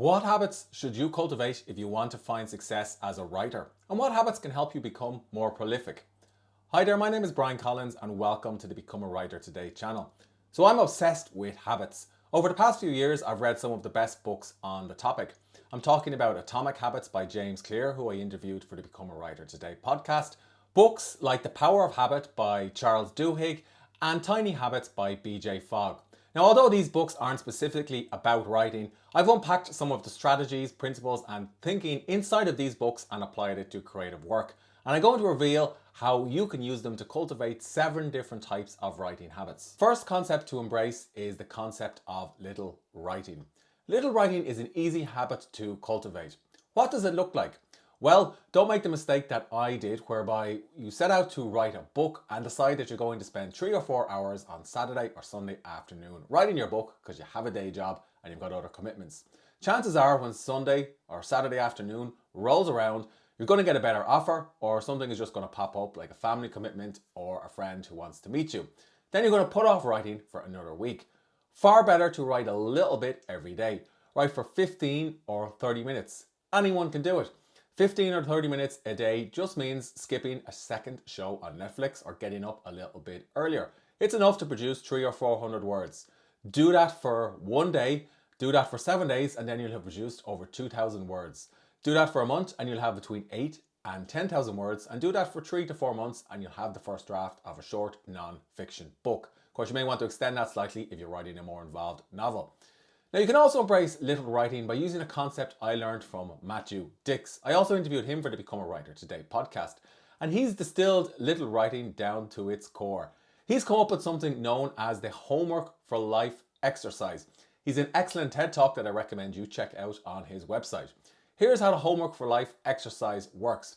What habits should you cultivate if you want to find success as a writer? And what habits can help you become more prolific? Hi there, my name is Brian Collins and welcome to the Become a Writer Today channel. So I'm obsessed with habits. Over the past few years, I've read some of the best books on the topic. I'm talking about Atomic Habits by James Clear, who I interviewed for the Become a Writer Today podcast. Books like The Power of Habit by Charles Duhigg and Tiny Habits by BJ Fogg. Now, although these books aren't specifically about writing, I've unpacked some of the strategies, principles, and thinking inside of these books and applied it to creative work. And I'm going to reveal how you can use them to cultivate 7 different types of writing habits. First concept to embrace is the concept of little writing. Little writing is an easy habit to cultivate. What does it look like? Well, don't make the mistake that I did, whereby you set out to write a book and decide that you're going to spend 3 or 4 hours on Saturday or Sunday afternoon writing your book because you have a day job and you've got other commitments. Chances are when Sunday or Saturday afternoon rolls around, you're going to get a better offer or something is just going to pop up like a family commitment or a friend who wants to meet you. Then you're going to put off writing for another week. Far better to write a little bit every day. Write for 15 or 30 minutes. Anyone can do it. 15 or 30 minutes a day just means skipping a second show on Netflix or getting up a little bit earlier. It's enough to produce 300 or 400 words. Do that for one day, do that for 7 days, and then you'll have produced over 2,000 words. Do that for a month and you'll have between 8 and 10,000 words, and do that for 3 to 4 months and you'll have the first draft of a short non-fiction book. Of course, you may want to extend that slightly if you're writing a more involved novel. Now, you can also embrace little writing by using a concept I learned from Matthew Dix. I also interviewed him for the Become a Writer Today podcast, and he's distilled little writing down to its core. He's come up with something known as the Homework for Life exercise. He's an excellent TED Talk that I recommend you check out on his website. Here's how the Homework for Life exercise works.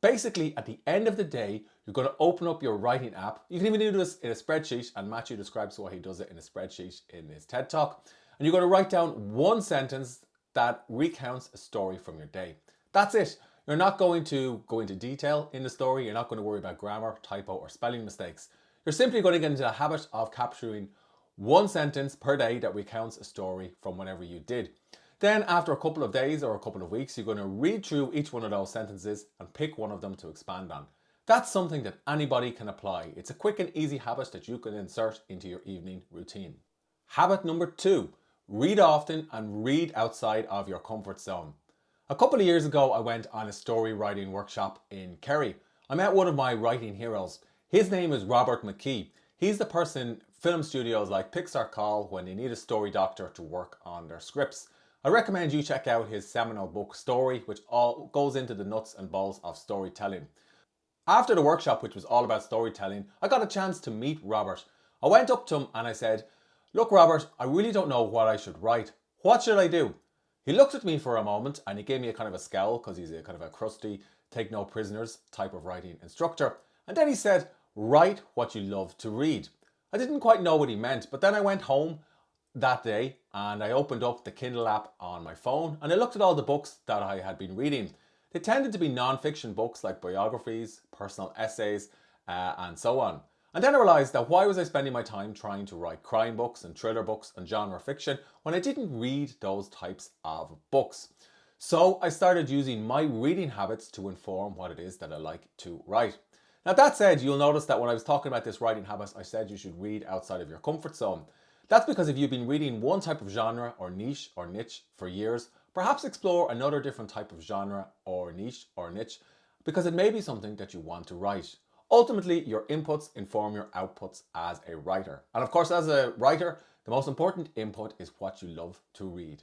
Basically, at the end of the day, you're going to open up your writing app. You can even do this in a spreadsheet, and Matthew describes why he does it in a spreadsheet in his TED Talk. And you're going to write down one sentence that recounts a story from your day. That's it. You're not going to go into detail in the story. You're not going to worry about grammar, typo, or spelling mistakes. You're simply going to get into the habit of capturing one sentence per day that recounts a story from whatever you did. Then after a couple of days or a couple of weeks, you're going to read through each one of those sentences and pick one of them to expand on. That's something that anybody can apply. It's a quick and easy habit that you can insert into your evening routine. Habit number 2. Read often and read outside of your comfort zone. A couple of years ago, I went on a story writing workshop in Kerry. I met one of my writing heroes. His name is Robert McKee. He's the person film studios like Pixar call when they need a story doctor to work on their scripts. I recommend you check out his seminal book Story, which all goes into the nuts and bolts of storytelling. After the workshop, which was all about storytelling, I got a chance to meet Robert. I went up to him and I said, "Look, Robert, I really don't know what I should write. What should I do?" He looked at me for a moment and he gave me a kind of a scowl because he's a kind of a crusty, take no prisoners type of writing instructor. And then he said, "Write what you love to read." I didn't quite know what he meant, but then I went home that day and I opened up the Kindle app on my phone and I looked at all the books that I had been reading. They tended to be non-fiction books like biographies, personal essays, and so on. And then I realised that why was I spending my time trying to write crime books and thriller books and genre fiction when I didn't read those types of books? So I started using my reading habits to inform what it is that I like to write. Now that said, you'll notice that when I was talking about this writing habit, I said you should read outside of your comfort zone. That's because if you've been reading one type of genre or niche for years, perhaps explore another different type of genre or niche because it may be something that you want to write. Ultimately, your inputs inform your outputs as a writer. And of course, as a writer, the most important input is what you love to read.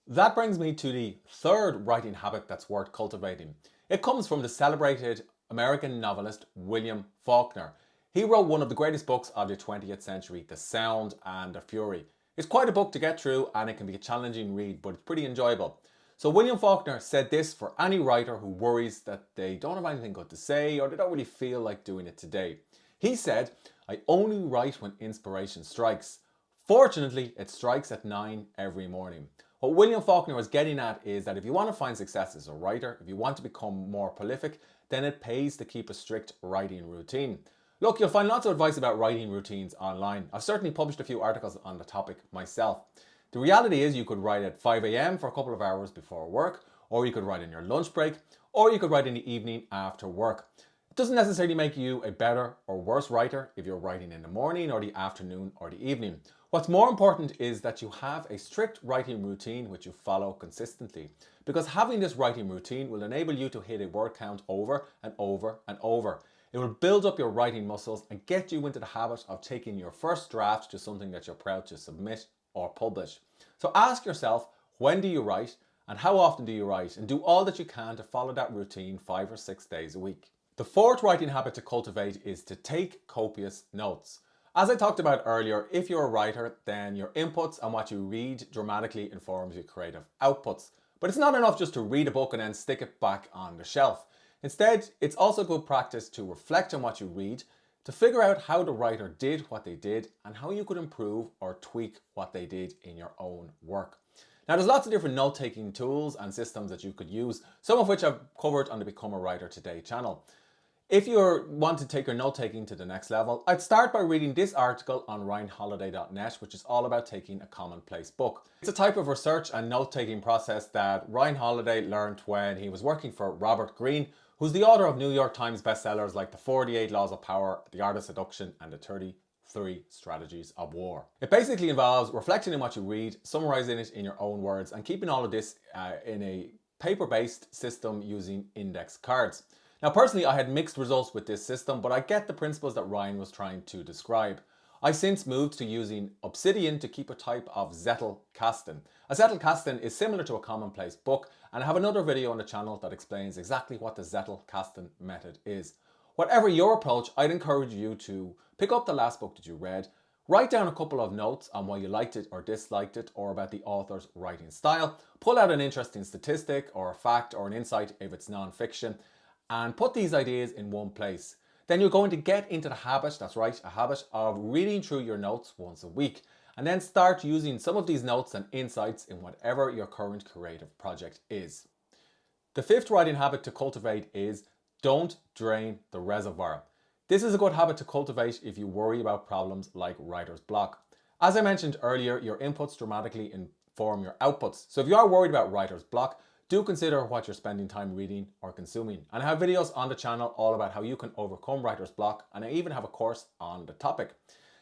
That brings me to the third writing habit that's worth cultivating. It comes from the celebrated American novelist William Faulkner. He wrote one of the greatest books of the 20th century, The Sound and the Fury. It's quite a book to get through and it can be a challenging read, but it's pretty enjoyable. So William Faulkner said this for any writer who worries that they don't have anything good to say or they don't really feel like doing it today. He said, "I only write when inspiration strikes. Fortunately, it strikes at 9 every morning." What William Faulkner was getting at is that if you want to find success as a writer, if you want to become more prolific, then it pays to keep a strict writing routine. Look, you'll find lots of advice about writing routines online. I've certainly published a few articles on the topic myself. The reality is you could write at 5 a.m. for a couple of hours before work, or you could write in your lunch break, or you could write in the evening after work. It doesn't necessarily make you a better or worse writer if you're writing in the morning or the afternoon or the evening. What's more important is that you have a strict writing routine which you follow consistently, because having this writing routine will enable you to hit a word count over and over and over. It will build up your writing muscles and get you into the habit of taking your first draft to something that you're proud to submit or publish. So ask yourself, when do you write and how often do you write, and do all that you can to follow that routine 5 or 6 days a week. The fourth writing habit to cultivate is to take copious notes. As I talked about earlier, if you're a writer, then your inputs and what you read dramatically informs your creative outputs. But it's not enough just to read a book and then stick it back on the shelf. Instead, it's also good practice to reflect on what you read, to figure out how the writer did what they did and how you could improve or tweak what they did in your own work. Now, there's lots of different note-taking tools and systems that you could use, some of which I've covered on the Become a Writer Today channel. If you want to take your note-taking to the next level, I'd start by reading this article on ryanholiday.net, which is all about taking a commonplace book. It's a type of research and note-taking process that Ryan Holiday learned when he was working for Robert Greene, who's the author of New York Times bestsellers like The 48 Laws of Power, The Art of Seduction, and The 33 Strategies of War. It basically involves reflecting on what you read, summarizing it in your own words, and keeping all of this in a paper-based system using index cards. Now, personally, I had mixed results with this system, but I get the principles that Ryan was trying to describe. I since moved to using Obsidian to keep a type of Zettelkasten. A Zettelkasten is similar to a commonplace book, and I have another video on the channel that explains exactly what the Zettelkasten method is. Whatever your approach, I'd encourage you to pick up the last book that you read, write down a couple of notes on why you liked it or disliked it, or about the author's writing style, pull out an interesting statistic or a fact or an insight if it's non-fiction, and put these ideas in one place. Then you're going to get into the habit, that's right, a habit of reading through your notes once a week, and then start using some of these notes and insights in whatever your current creative project is. The fifth writing habit to cultivate is don't drain the reservoir. This is a good habit to cultivate if you worry about problems like writer's block. As I mentioned earlier, your inputs dramatically inform your outputs. So if you are worried about writer's block, do consider what you're spending time reading or consuming. And I have videos on the channel all about how you can overcome writer's block, and I even have a course on the topic.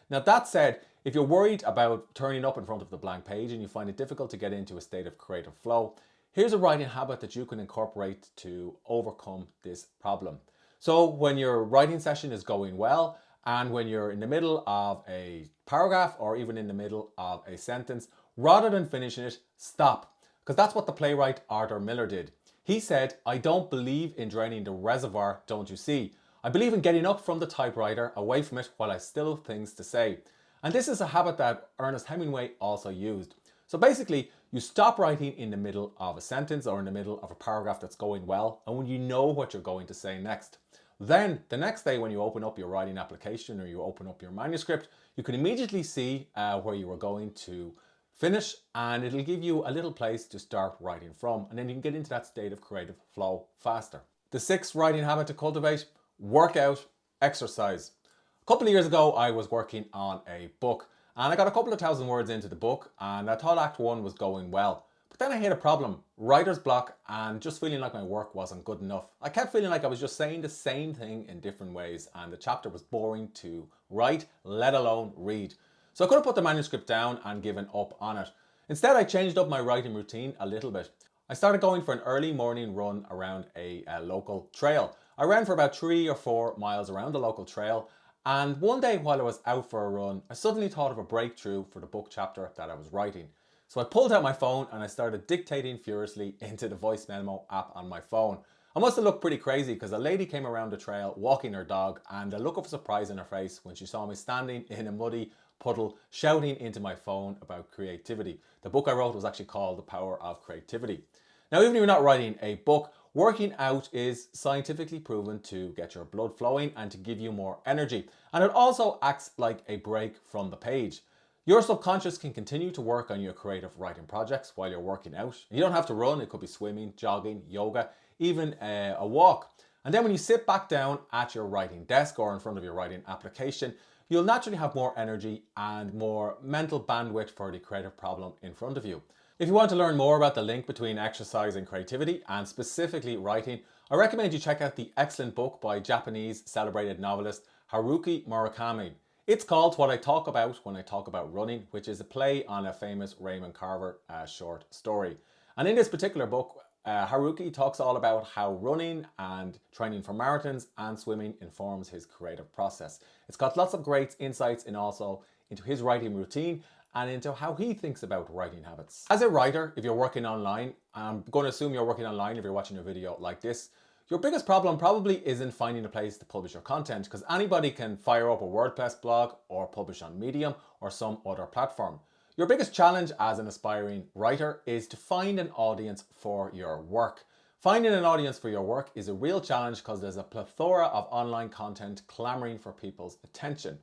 Now, that said, if you're worried about turning up in front of the blank page and you find it difficult to get into a state of creative flow, here's a writing habit that you can incorporate to overcome this problem. So when your writing session is going well, and when you're in the middle of a paragraph or even in the middle of a sentence, rather than finishing it, stop. Because that's what the playwright Arthur Miller did. He said, "I don't believe in draining the reservoir, don't you see? I believe in getting up from the typewriter, away from it, while I still have things to say." And this is a habit that Ernest Hemingway also used. So basically, you stop writing in the middle of a sentence or in the middle of a paragraph that's going well, and when you know what you're going to say next. Then, the next day when you open up your writing application or you open up your manuscript, you can immediately see where you are going to finish, and it'll give you a little place to start writing from, and then you can get into that state of creative flow faster. The sixth writing habit to cultivate: workout, exercise. A couple of years ago, I was working on a book, and I got a couple of thousand words into the book, and I thought Act 1 was going well. But then I hit a problem, writer's block, and just feeling like my work wasn't good enough. I kept feeling like I was just saying the same thing in different ways, and the chapter was boring to write, let alone read. So I could have put the manuscript down and given up on it. Instead, I changed up my writing routine a little bit. I started going for an early morning run around a local trail. I ran for about 3 or 4 miles around the local trail, and one day while I was out for a run, I suddenly thought of a breakthrough for the book chapter that I was writing. So I pulled out my phone and I started dictating furiously into the voice memo app on my phone. I must have looked pretty crazy because a lady came around the trail walking her dog, and the look of surprise in her face when she saw me standing in a muddy puddle shouting into my phone about creativity. The book I wrote was actually called The Power of Creativity. Now, even if you're not writing a book, working out is scientifically proven to get your blood flowing and to give you more energy. And it also acts like a break from the page. Your subconscious can continue to work on your creative writing projects while you're working out. You don't have to run, it could be swimming, jogging, yoga, even a walk. And then when you sit back down at your writing desk or in front of your writing application, you'll naturally have more energy and more mental bandwidth for the creative problem in front of you. If you want to learn more about the link between exercise and creativity, and specifically writing, I recommend you check out the excellent book by Japanese celebrated novelist Haruki Murakami. It's called What I Talk About When I Talk About Running, which is a play on a famous Raymond Carver short story. And in this particular book, Haruki talks all about how running and training for marathons and swimming informs his creative process. It's got lots of great insights and also into his writing routine and into how he thinks about writing habits. As a writer, if you're working online, I'm going to assume you're working online if you're watching a video like this, your biggest problem probably isn't finding a place to publish your content, because anybody can fire up a WordPress blog or publish on Medium or some other platform. Your biggest challenge as an aspiring writer is to find an audience for your work. Finding an audience for your work is a real challenge because there's a plethora of online content clamoring for people's attention.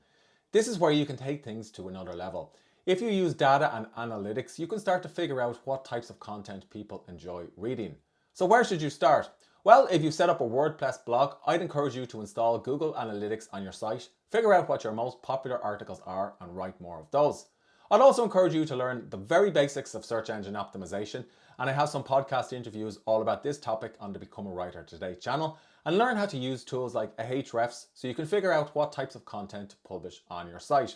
This is where you can take things to another level. If you use data and analytics, you can start to figure out what types of content people enjoy reading. So where should you start? Well, if you set up a WordPress blog, I'd encourage you to install Google Analytics on your site, figure out what your most popular articles are and write more of those. I'd also encourage you to learn the very basics of search engine optimization, and I have some podcast interviews all about this topic on the Become a Writer Today channel, and learn how to use tools like Ahrefs so you can figure out what types of content to publish on your site.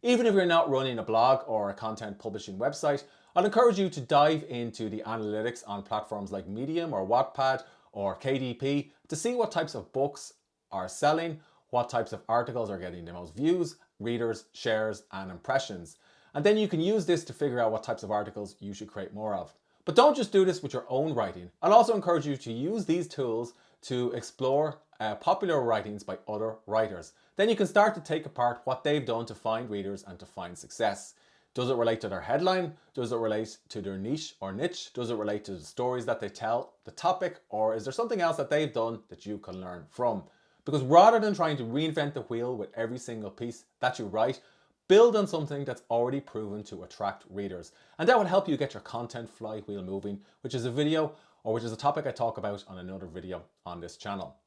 Even if you're not running a blog or a content publishing website, I'd encourage you to dive into the analytics on platforms like Medium or Wattpad or KDP to see what types of books are selling, what types of articles are getting the most views, readers, shares, and impressions. And then you can use this to figure out what types of articles you should create more of. But don't just do this with your own writing. I'll also encourage you to use these tools to explore popular writings by other writers. Then you can start to take apart what they've done to find readers and to find success. Does it relate to their headline? Does it relate to their niche or niche? Does it relate to the stories that they tell, the topic, or is there something else that they've done that you can learn from? Because rather than trying to reinvent the wheel with every single piece that you write, build on something that's already proven to attract readers. And that will help you get your content flywheel moving, which is a topic I talk about on another video on this channel.